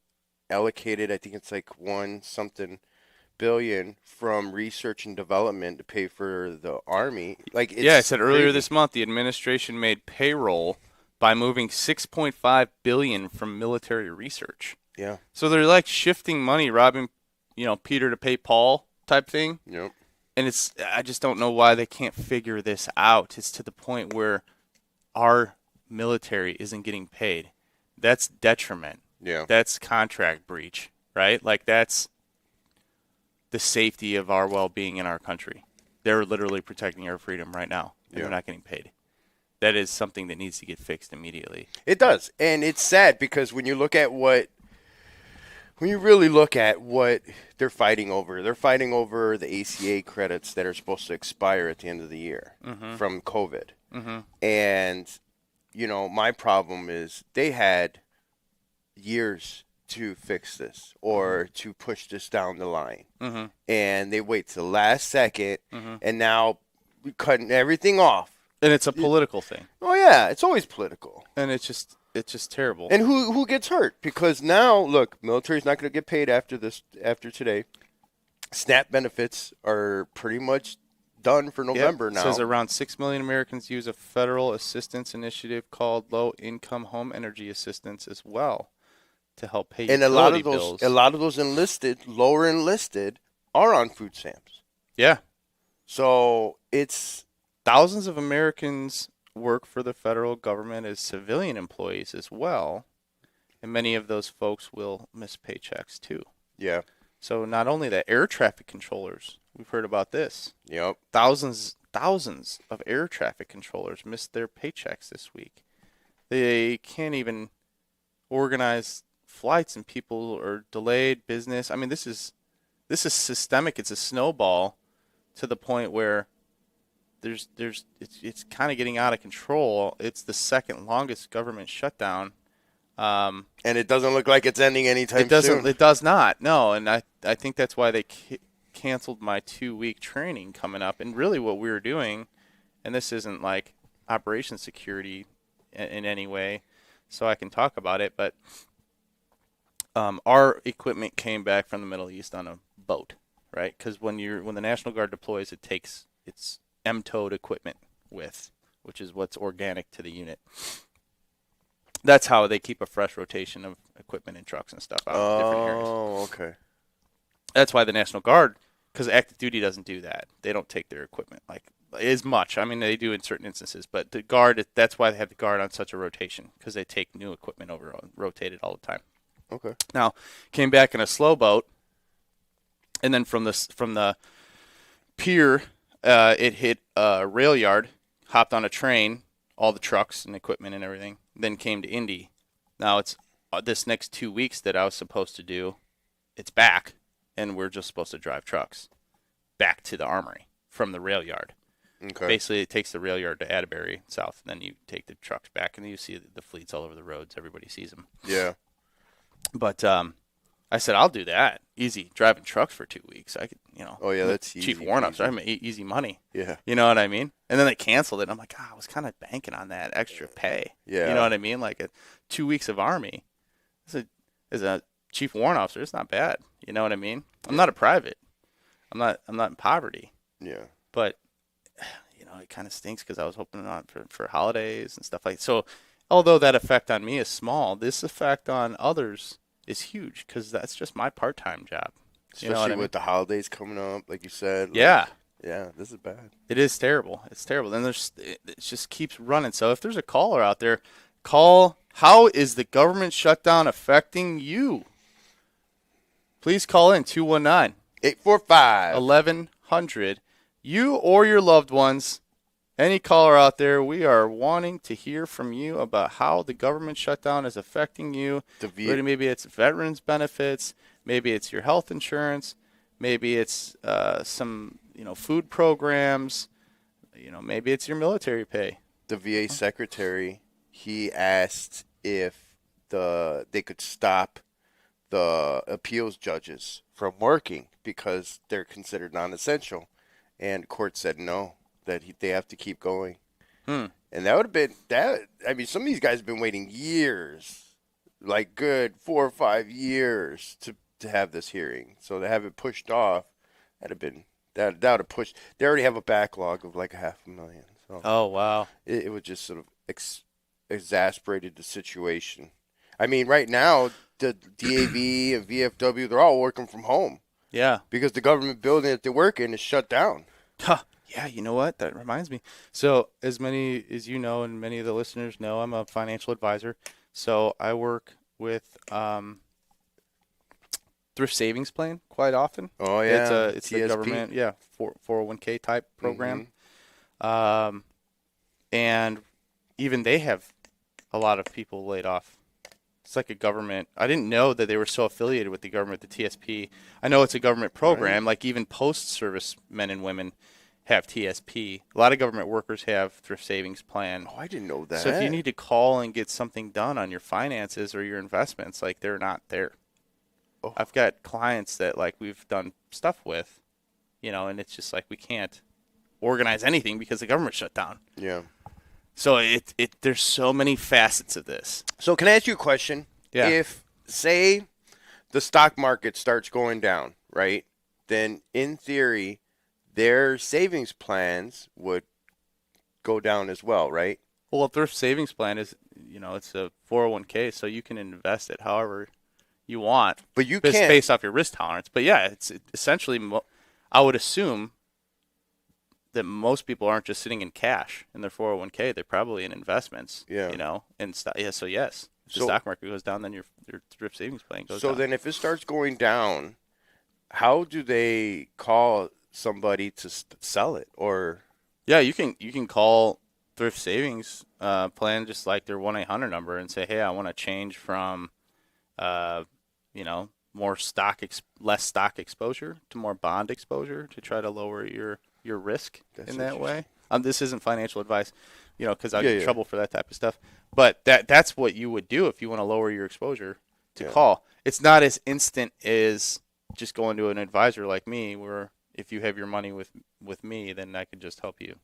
allocated, I think it's like one something billion from research and development to pay for the Army. Like, it's I said earlier crazy. this month the administration made payroll by moving 6.5 billion from military research. Yeah. So they're like shifting money, robbing, Peter to pay Paul type thing. Yep. And I just don't know why they can't figure this out. It's to the point where our military isn't getting paid. That's detriment. Yeah. That's contract breach, right? Like, that's the safety of our well-being in our country. They're literally protecting our freedom right now, and they're not getting paid. That is something that needs to get fixed immediately. It does. And it's sad because when you really look at what they're fighting over the ACA credits that are supposed to expire at the end of the year from COVID. And, my problem is they had years to fix this or to push this down the line. And they wait till the last second, and now we're cutting everything off. And it's a political thing. Oh, yeah, it's always political. And it's just terrible. And who gets hurt? Because now, look, military's not going to get paid after today. SNAP benefits are pretty much done for November now. It says around 6 million Americans use a federal assistance initiative called Low Income Home Energy Assistance as well to help pay and utility bills. a lot of those lower enlisted, are on food stamps. Yeah. So it's thousands of Americans work for the federal government as civilian employees as well, and many of those folks will miss paychecks too. Yeah. So not only that, air traffic controllers, we've heard about this. Yep. Thousands of air traffic controllers missed their paychecks this week. They can't even organize flights, and people are delayed business. I mean, this is systemic. It's a snowball to the point where it's kind of getting out of control. It's the second longest government shutdown. And it doesn't look like it's ending anytime soon. It does not. No, and I think that's why they canceled my 2-week training coming up. And really what we were doing, and this isn't like operations security in any way, so I can talk about it, but our equipment came back from the Middle East on a boat, right? Because when the National Guard deploys, it takes its M-towed equipment with, which is what's organic to the unit. That's how they keep a fresh rotation of equipment and trucks and stuff out in different areas. Oh, okay. That's why the National Guard, because active duty doesn't do that. They don't take their equipment like as much. I mean, they do in certain instances, but the Guard, that's why they have the Guard on such a rotation, because they take new equipment over, rotated all the time. Okay. Now, came back in a slow boat, and then from the pier, it hit a rail yard, hopped on a train, all the trucks and equipment and everything, then came to Indy. Now it's this next 2 weeks that I was supposed to do, it's back, and we're just supposed to drive trucks back to the armory from the rail yard. Okay. Basically, it takes the rail yard to Atterbury south, and then you take the trucks back, and then you see the fleets all over the roads. Everybody sees them. Yeah. But I said, I'll do that. Easy. Driving trucks for 2 weeks. I could, Oh, yeah, that's easy. Chief Warren officer. I'm easy money. Yeah. You know what I mean? And then they canceled it. And I'm like, I was kind of banking on that extra pay. Yeah. You know what I mean? Like 2 weeks of Army. As a Chief Warrant Officer, it's not bad. You know what I mean? I'm not a private. I'm not in poverty. Yeah. But, it kind of stinks because I was hoping on for holidays and stuff like that. So, although that effect on me is small, this effect on others is huge because that's just my part-time job. Especially with the holidays coming up, like you said. Yeah. Yeah, this is bad. It is terrible. It's terrible. Then it just keeps running. So if there's a caller out there, call. How is the government shutdown affecting you? Please call in 219 845 1100. You or your loved ones, any caller out there, we are wanting to hear from you about how the government shutdown is affecting you. Maybe it's veterans benefits. Maybe it's your health insurance. Maybe it's some food programs. Maybe it's your military pay. The VA secretary, he asked if they could stop the appeals judges from working because they're considered non-essential, and court said no, that they have to keep going. And that would have been that. I mean, some of these guys have been waiting years, like good 4 or 5 years to have this hearing. So to have it pushed off, that'd have been that would have pushed. They already have a backlog of like 500,000. So Oh, wow. it would just sort of exasperated the situation. I mean, right now the DAV and VFW, they're all working from home Yeah. because the government building that they work in is shut down. Huh. Yeah, you know what? That reminds me. So, as many as you know, and many of the listeners know, I'm a financial advisor. So, I work with Thrift Savings Plan quite often. Oh yeah, It's the TSP. government, 401k type program. And even they have a lot of people laid off. It's like a government. I didn't know that they were so affiliated with the government, the TSP. I know it's a government program. Like even post-service men and women have TSP. A lot of government workers have Thrift Savings Plan. Oh, I didn't know that. So if you need to call and get something done on your finances or your investments, like they're not there. Oh. I've got clients that like we've done stuff with, and it's just like we can't organize anything because the government shut down. Yeah. So there's so many facets of this. So can I ask you a question? Yeah. If, say, the stock market starts going down, right, then in theory, their savings plans would go down as well, right? Well, a thrift savings plan is, it's a 401k, so you can invest it however you want. But you It's can't. based off your risk tolerance. But yeah, it's essentially, I would assume that most people aren't just sitting in cash in their 401k. They're probably in investments. Yeah. And yeah. So yes, if the So- stock market goes down, then your thrift savings plan goes So down. then if it starts going down, how do they call somebody to sell it? Or Yeah, you can call thrift savings plan just like their 1-800 number and say, hey, I want to change from, more less stock exposure to more bond exposure to try to lower your risk That's in that interesting. way. This isn't financial advice, because I'll Yeah, get in yeah. trouble for that type of stuff. But that's what you would do if you want to lower your exposure to Yeah. call. It's not as instant as just going to an advisor like me, where if you have your money with me, then I can just help you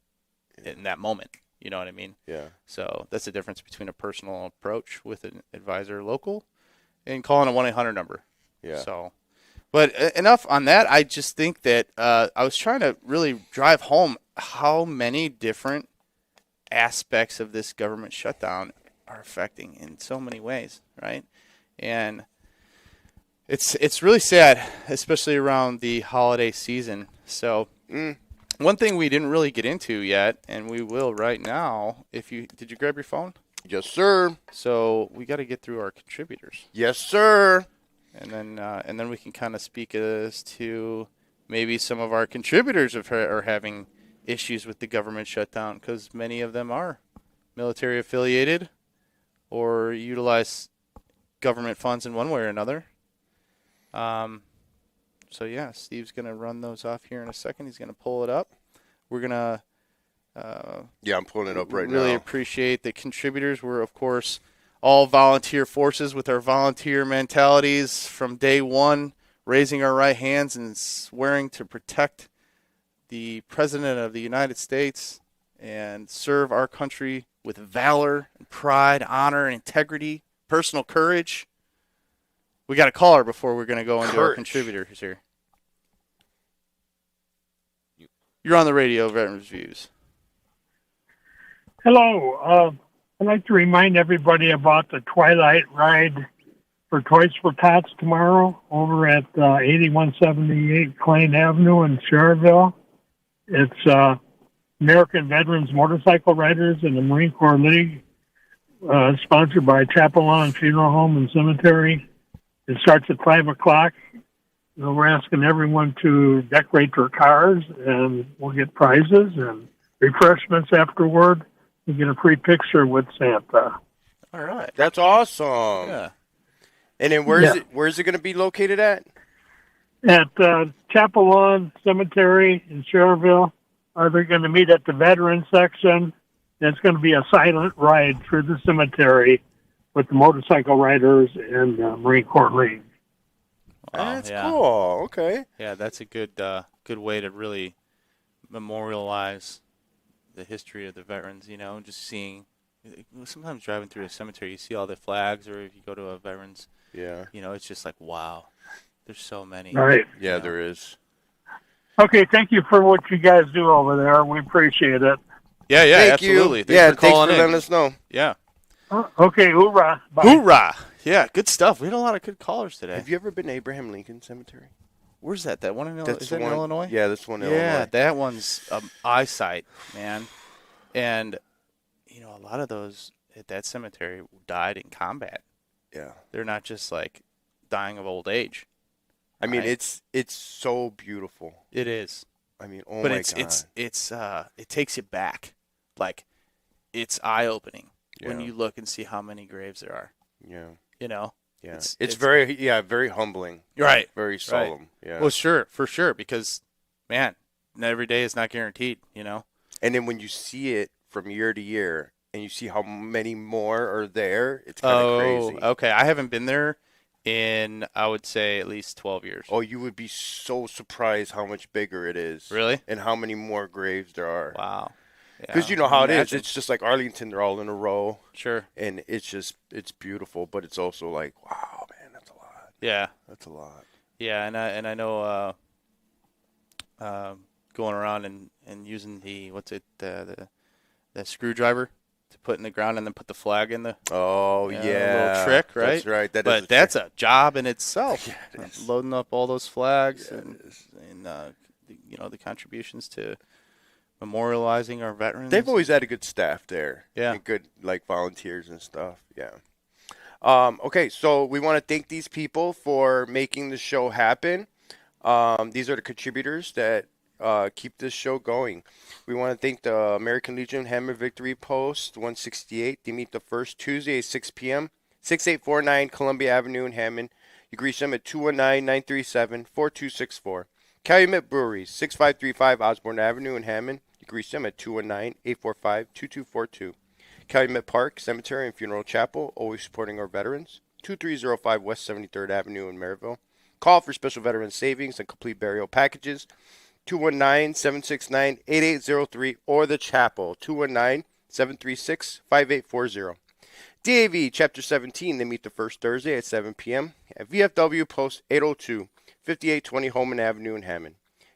in that moment. You know what I mean? yeah. So that's the difference between a personal approach with an advisor local and calling a 1-800 number. Yeah. So, but enough on that. I just think that I was trying to really drive home how many different aspects of this government shutdown are affecting in so many ways, right? And it's really sad, especially around the holiday season. So one thing we didn't really get into yet, and we will right now. Did you grab your phone? Yes, sir. So we got to get through our contributors, Yes, sir. and then we can kind of speak as to maybe some of our contributors are having issues with the government shutdown, because many of them are military affiliated or utilize government funds in one way or another. So yeah, Steve's going to run those off here in a second. He's going to pull it up. We're going to Yeah, I'm pulling it up right really now. appreciate the contributors. We're, of course, all volunteer forces with our volunteer mentalities from day one, raising our right hands and swearing to protect the President of the United States and serve our country with valor, and pride, honor, and integrity, personal courage. We got a caller before we're going to go into our Courage. contributors here. You're on the radio, Veterans Views. Hello. I'd like to remind everybody about the Twilight Ride for Toys for Tots tomorrow over at 8178 Klein Avenue in Cherville. It's American Veterans Motorcycle Riders and the Marine Corps League, sponsored by Chapel Lawn Funeral Home and Cemetery. It starts at 5 o'clock. We're asking everyone to decorate their cars, and we'll get prizes and refreshments afterward. You get a free picture with Santa. All right. That's awesome. Yeah. And then where's it going to be located at? At Chapel Lawn Cemetery in Cherville. They're going to meet at the Veterans section. It's going to be a silent ride through the cemetery with the motorcycle riders and Marine Corps League. That's yeah. cool. Okay. Yeah, that's a good good way to really memorialize the history of the veterans, just seeing sometimes driving through a cemetery, you see all the flags, or if you go to a veterans, Yeah. it's just like, wow, there's so many. All right. Yeah, there is. Okay, thank you for what you guys do over there. We appreciate it. Yeah, Thank absolutely. you. Thanks for thanks calling for in. letting us know. Yeah. Okay, hoorah. Bye. Hoorah! Yeah, good stuff. We had a lot of good callers today. Have you ever been to Abraham Lincoln Cemetery? Where's that? That one in Illinois? That's Is the that in one- Illinois? Yeah, that's one in Yeah, Illinois. that one's eyesight, man. And, a lot of those at that cemetery died in combat. Yeah. They're not just like dying of old age. I mean, Right. it's so beautiful. It is. I mean, oh But my it's God. it takes you back. Like, it's eye opening when Yeah. you look and see how many graves there are. Yeah. Yeah. It's very humbling. Right. Very solemn. Yeah. Well, sure, for sure, because man, every day is not guaranteed. And then when you see it from year to year, and you see how many more are there, it's kind of crazy. Okay. I haven't been there in, I would say, at least 12 years. Oh, you would be so surprised how much bigger it is. Really? And how many more graves there are. Wow. Because you know how it is. It's just like Arlington, they're all in a row. Sure. And it's beautiful, but it's also like, wow, man, that's a lot. Yeah. That's a lot. Yeah, and I know going around and using the screwdriver to put in the ground and then put the flag in the Oh, a yeah. little trick, right? That's right. But that's a job in itself. Yeah, it is. Loading up all those flags Yeah, and it is. the contributions to memorializing our veterans. They've always had a good staff there. Yeah. And good, like, volunteers and stuff. Yeah. Okay, so we want to thank these people for making the show happen. These are the contributors that keep this show going. We want to thank the American Legion Hammer Victory Post 168. They meet the first Tuesday at 6 p.m. 6849 Columbia Avenue in Hammond. You can reach them at 219-937-4264. Calumet Brewery, 6535 Osborne Avenue in Hammond. You can reach them at 219-845-2242. Calumet Park Cemetery and Funeral Chapel, always supporting our veterans. 2305 West 73rd Avenue in Maryville. Call for special veteran savings and complete burial packages. 219-769-8803 or the chapel. 219-736-5840. DAV Chapter 17, they meet the first Thursday at 7 p.m. at VFW Post 802, 5820 Holman Avenue in Hammond.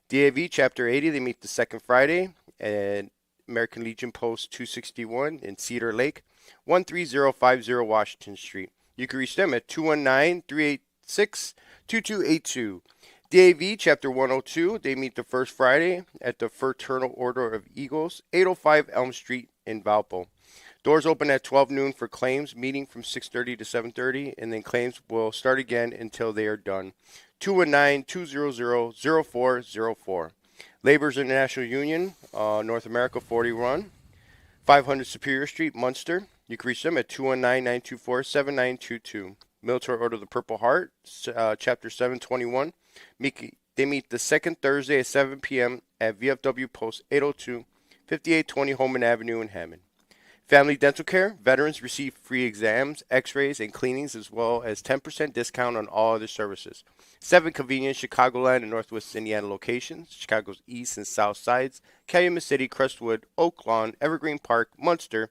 DAV Chapter 80, they meet the second Friday at American Legion Post 261 in Cedar Lake, 13050 Washington Street. You can reach them at 219-386-2282. DAV Chapter 102, they meet the first Friday at the Fraternal Order of Eagles, 805 Elm Street in Valpo. Doors open at 12 noon for claims, meeting from 6:30 to 7:30, and then claims will start again until they are done. 219-200-0404. Laborers International Union, North America 40 Run, 500 Superior Street, Munster. You can reach them at 219-924-7922. Military Order of the Purple Heart, Chapter 721. They meet the second Thursday at 7 p.m. at VFW Post 802, 5820 Holman Avenue in Hammond. Family Dental Care, veterans receive free exams, x-rays, and cleanings, as well as 10% discount on all other services. 7 convenient Chicagoland and Northwest Indiana locations, Chicago's east and south sides, Calumet City, Crestwood, Oak Lawn, Evergreen Park, Munster,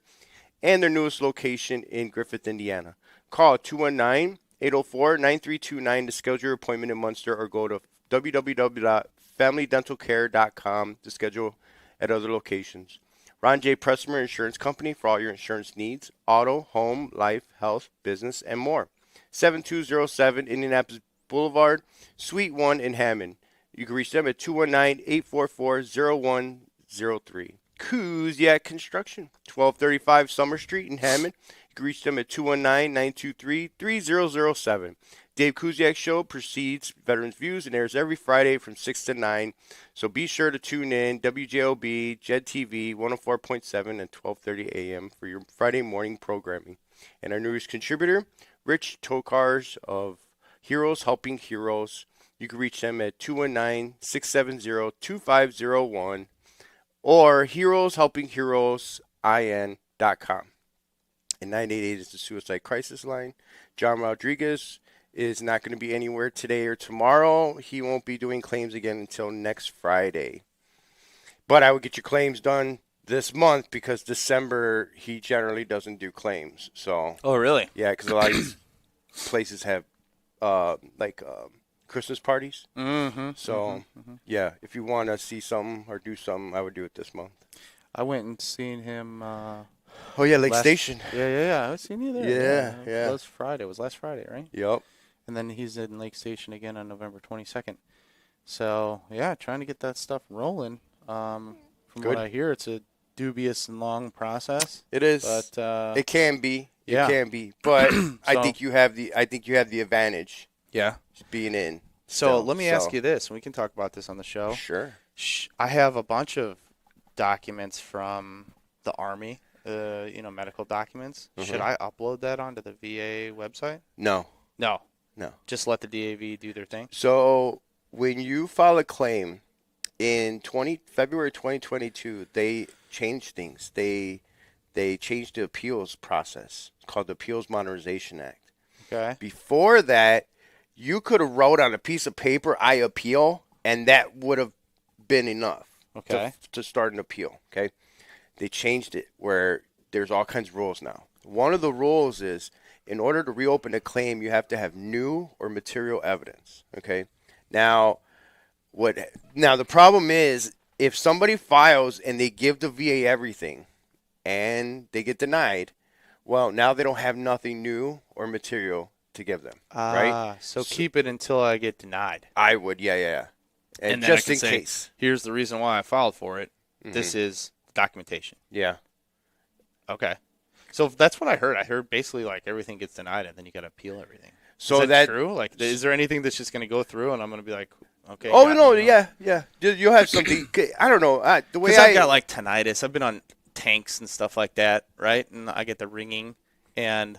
and their newest location in Griffith, Indiana. Call 219-804-9329 to schedule your appointment in Munster, or go to www.familydentalcare.com to schedule at other locations. Ron J. Pressmer Insurance Company for all your insurance needs, auto, home, life, health, business, and more. 7207 Indianapolis Boulevard, Suite 1 in Hammond. You can reach them at 219-844-0103. Kuziak Construction, 1235 Summer Street in Hammond. You can reach them at 219-923-3007. Dave Kuziak Show precedes Veterans Views and airs every Friday from 6 to 9. So be sure to tune in, WJOB, JED TV, 104.7 and 12:30 a.m. for your Friday morning programming. And our newest contributor, Rich Tokars of Heroes Helping Heroes. You can reach them at 219-670-2501 or heroeshelpingheroesin.com. And 988 is the suicide crisis line. John Rodriguez is not going to be anywhere today or tomorrow. He won't be doing claims again until next Friday. But I would get your claims done this month because December he generally doesn't do claims. So Oh, really? yeah, because a lot of these places have Christmas parties. Mm-hmm. So yeah, if you want to see something or do something, I would do it this month. I went and seen him. Oh yeah, Lake Station. Yeah. I seen you there. Yeah. It was Friday. It was last Friday, right? Yep. And then he's in Lake Station again on November 22nd. So yeah, trying to get that stuff rolling. From Good. what I hear, it's a dubious and long process. It is. But It can be. yeah. It can be. But I So- think you have the advantage yeah. being in. So still, let me ask you this, and we can talk about this on the show. Sure. I have a bunch of documents from the Army, medical documents. Should I upload that onto the VA website? No. No. No. Just let the DAV do their thing? So when you file a claim in February 2022, they changed things. They changed the appeals process. It's called the Appeals Modernization Act. Okay. Before that, you could have wrote on a piece of paper, "I appeal," and that would have been enough Okay. to start an appeal. Okay. They changed it where there's all kinds of rules now. One of the rules is in order to reopen a claim, you have to have new or material evidence. Okay. Now the problem is if somebody files and they give the VA everything and they get denied, well, now they don't have nothing new or material to give them. Right? So keep it until I get denied. I would, yeah. And then I just can in say, case. Here's the reason why I filed for it. This is documentation. Yeah. Okay. So that's what I heard. I heard basically like everything gets denied and then you got to appeal everything. So is that true? Like, is there anything that's just going to go through and I'm going to be like, okay. Oh got no, it, yeah. You'll have something. I don't know. The way Because I've got like tinnitus. I've been on tanks and stuff like that, right? And I get the ringing, and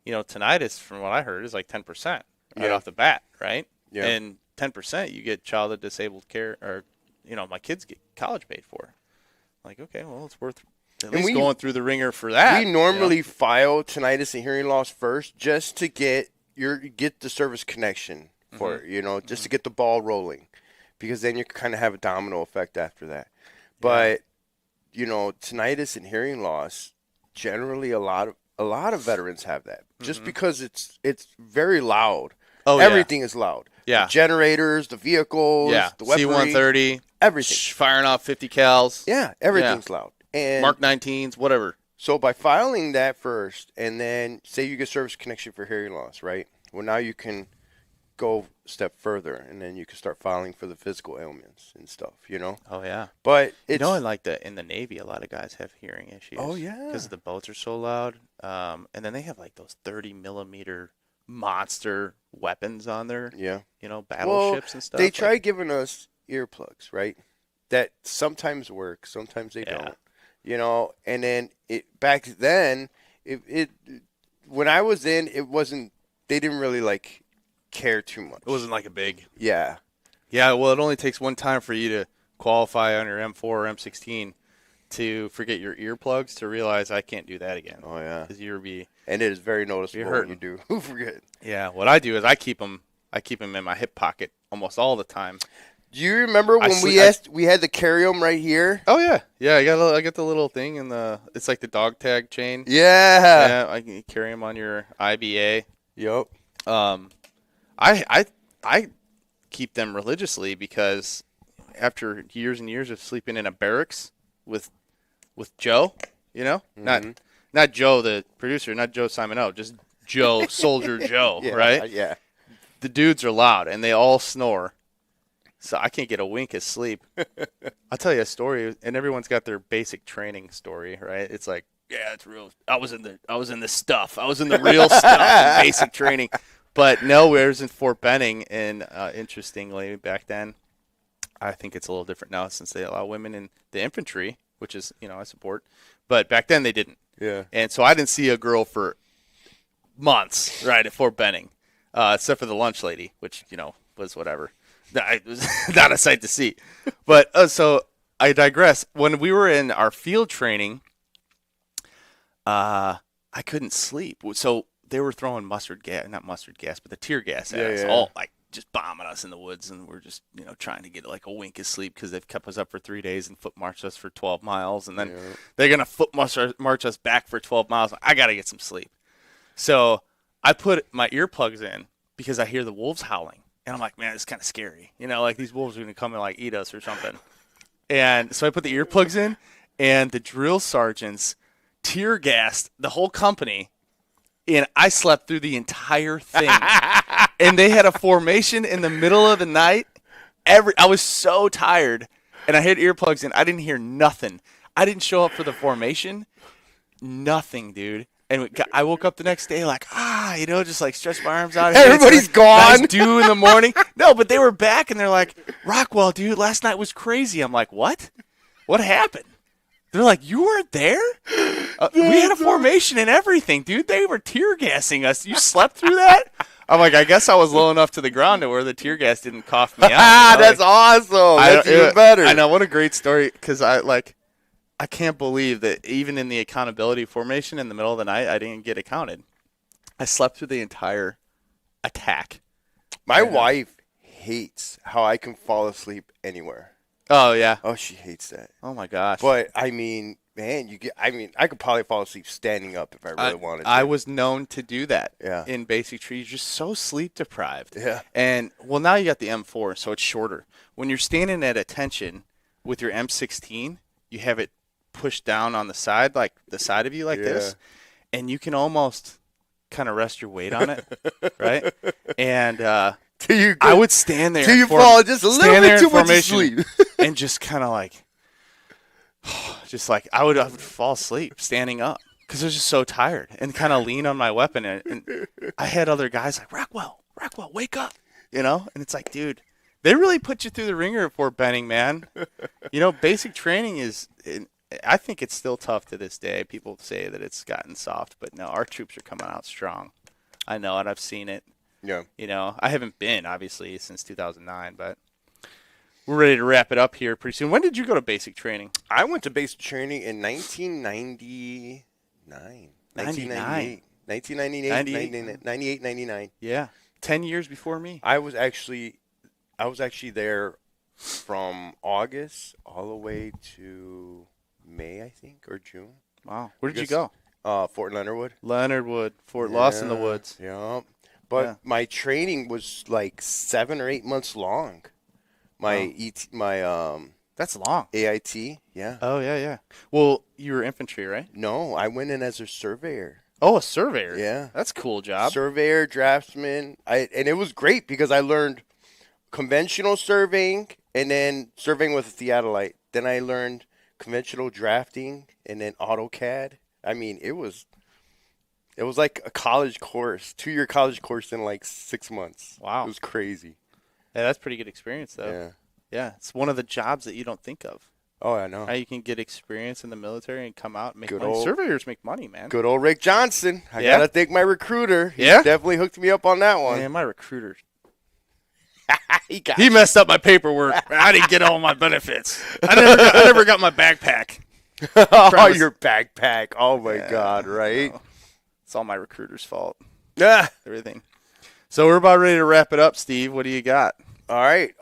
tinnitus, from what I heard, is like 10% right Yeah. off the bat, right? Yeah. And 10% you get child and disabled care, or my kids get college paid for. Like, okay, well, it's worth at least going through the ringer for that. we normally file tinnitus and hearing loss first, just to get the service connection for it, just to get the ball rolling, because then you kind of have a domino effect after that. But tinnitus and hearing loss, generally a lot of veterans have that, just because it's very loud. Oh, Everything is loud. Yeah. The generators, the vehicles, the weaponry, C-130, everything. firing off 50 cals, Yeah, everything's loud. And Mark 19s, whatever. so by filing that first, and then say you get service connection for hearing loss, right? Well, now you can go a step further, and then you can start filing for the physical ailments and stuff, Oh, yeah. But it's in the Navy, a lot of guys have hearing issues. Oh, yeah. Because the boats are so loud. And then they have like those 30-millimeter monster weapons on their, battleships and stuff. They try giving us earplugs, right? That sometimes work, sometimes they Yeah. don't. And then back then, when I was in, it wasn't. They didn't really care too much. It wasn't like a big. Yeah. Yeah, well, it only takes one time for you to qualify on your M4 or M16 to forget your earplugs to realize I can't do that again. Oh yeah. Because you'll be. And it is very noticeable You're when you hurting. do forget. Yeah, what I do is I keep them in my hip pocket almost all the time. Do you remember when we had to carry them right here? Oh yeah, yeah. I got the little thing in it's like the dog tag chain. Yeah. Yeah, I can carry them on your IBA. Yep. I keep them religiously because after years and years of sleeping in a barracks with Joe, not Joe the producer, not Joe Simoneau, just Joe Soldier Joe, Yeah, right? Yeah. The dudes are loud and they all snore. So I can't get a wink of sleep. I'll tell you a story, and everyone's got their basic training story, right? It's like, yeah, it's real. I was in the stuff. I was in the real stuff in basic training. But no, I was in Fort Benning, and interestingly, back then, I think it's a little different now since they allow women in the infantry, which is, I support. But back then they didn't. Yeah. And so I didn't see a girl for months, right, at Fort Benning, except for the lunch lady, which, was whatever. It was not a sight to see. But so I digress. When we were in our field training, I couldn't sleep. So they were throwing not mustard gas, but the tear gas at us, yeah. all like just bombing us in the woods, and we're just trying to get like a wink of sleep because they've kept us up for 3 days and foot marched us for 12 miles, and then they're gonna foot march us back for 12 miles. I gotta get some sleep, so I put my earplugs in because I hear the wolves howling, and I'm like, man, it's kind of scary, like these wolves are gonna come and like eat us or something. And so I put the earplugs in, and the drill sergeants tear gassed the whole company. And I slept through the entire thing. And they had a formation in the middle of the night. I was so tired. And I had earplugs in. I didn't hear nothing. I didn't show up for the formation. Nothing, dude. And I woke up the next day like, just like stretched my arms out. Everybody's gone. Nice dew in the morning. No, but they were back, and they're like, Rockwell, dude, last night was crazy. I'm like, what? What happened? They're like, you weren't there? We had a formation and everything, dude. They were tear gassing us. You slept through that? I'm like, I guess I was low enough to the ground to where the tear gas didn't cough me out. That's awesome. That's even better. I know. What a great story. Because I can't believe that even in the accountability formation in the middle of the night, I didn't get accounted. I slept through the entire attack. My wife hates how I can fall asleep anywhere. Oh, yeah. Oh, she hates that. Oh, my gosh. But, I mean, man, I could probably fall asleep standing up if I really wanted to. I was known to do that Yeah. in basic tree. You're just so sleep deprived. Yeah. And, well, now you got the M4, so it's shorter. When you're standing at attention with your M16, you have it pushed down on the side, like the side of you like this, and you can almost kind of rest your weight on it, right? And I would stand there till you fall just a little bit too much asleep, and just kind of like, I would fall asleep standing up because I was just so tired and kind of lean on my weapon. And I had other guys like, Rockwell, wake up, and it's like, dude, they really put you through the ringer at Fort Benning, man. Basic training I think it's still tough to this day. People say that it's gotten soft, but no, our troops are coming out strong. I know it. I've seen it. Yeah. I haven't been, obviously, since 2009, but we're ready to wrap it up here pretty soon. When did you go to basic training? I went to basic training in 1999. 1998, 99. Yeah. 10 years before me. I was actually there from August all the way to May, I think, or June. Wow. Where did you go? Fort Leonard Wood. Fort Lost in the Woods. Yeah. But my training was like 7 or 8 months long. That's long. AIT, yeah. Oh, yeah. Well, you were infantry, right? No, I went in as a surveyor. Oh, a surveyor. Yeah. That's a cool job. Surveyor, draftsman. And it was great because I learned conventional surveying and then surveying with a theodolite. Then I learned conventional drafting and then AutoCAD. I mean, it was like a college course, 2-year college course in like 6 months. Wow. It was crazy. Yeah, that's pretty good experience, though. Yeah. Yeah, it's one of the jobs that you don't think of. Oh, I know. How you can get experience in the military and come out and make Good money. old- Surveyors make money, man. Good old Rick Johnson. I Yeah? got to thank my recruiter. He Yeah? definitely hooked me up on that one. Man, my recruiter. He He messed up my paperwork. I didn't get all my benefits. I never got my backpack. oh, promise. your backpack. Oh, my God, right? It's all my recruiter's fault. Yeah. Everything. So we're about ready to wrap it up, Steve. What do you got? All right.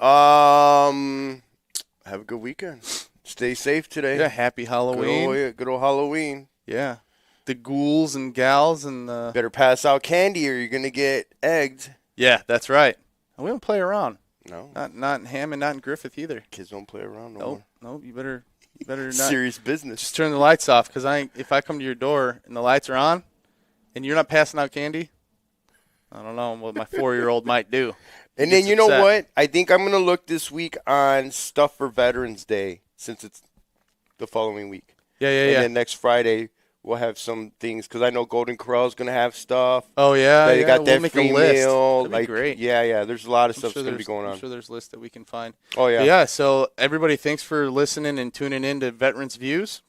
Have a good weekend. Stay safe today. Yeah, happy Halloween. Good old Halloween. Yeah. The ghouls and gals and the... Better pass out candy or you're going to get egged. Yeah, that's right. And we don't play around. No. Not in Hammond, not in Griffith either. Kids don't play around no more. Nope. You better not. Serious business. Just turn the lights off, because if I come to your door and the lights are on and you're not passing out candy, I don't know what my 4-year-old might do. And then you know what? I think I'm going to look this week on stuff for Veterans Day since it's the following week. Yeah. And then next Friday we'll have some things because I know Golden Corral is going to have stuff. Oh, yeah. They got we'll that make free a list. meal. That'd be great. Yeah. There's a lot of stuff I'm that's going to be going on. I'm sure there's lists that we can find. Oh, yeah. But yeah, so everybody, thanks for listening and tuning in to Veterans Views.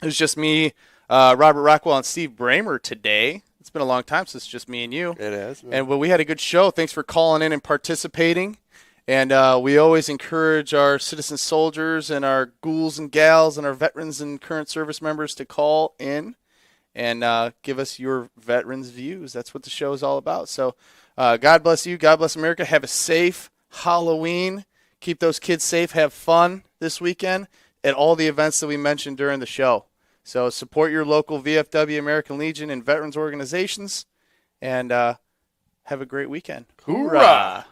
It was just me, Robert Rockwell, and Steve Bramer today. It's been a long time since just me and you. It has. And we had a good show. Thanks for calling in and participating. And we always encourage our citizen soldiers and our ghouls and gals and our veterans and current service members to call in and give us your veterans' views. That's what the show is all about. So God bless you. God bless America. Have a safe Halloween. Keep those kids safe. Have fun this weekend at all the events that we mentioned during the show. So support your local VFW, American Legion, and veterans organizations, and have a great weekend. Hoorah!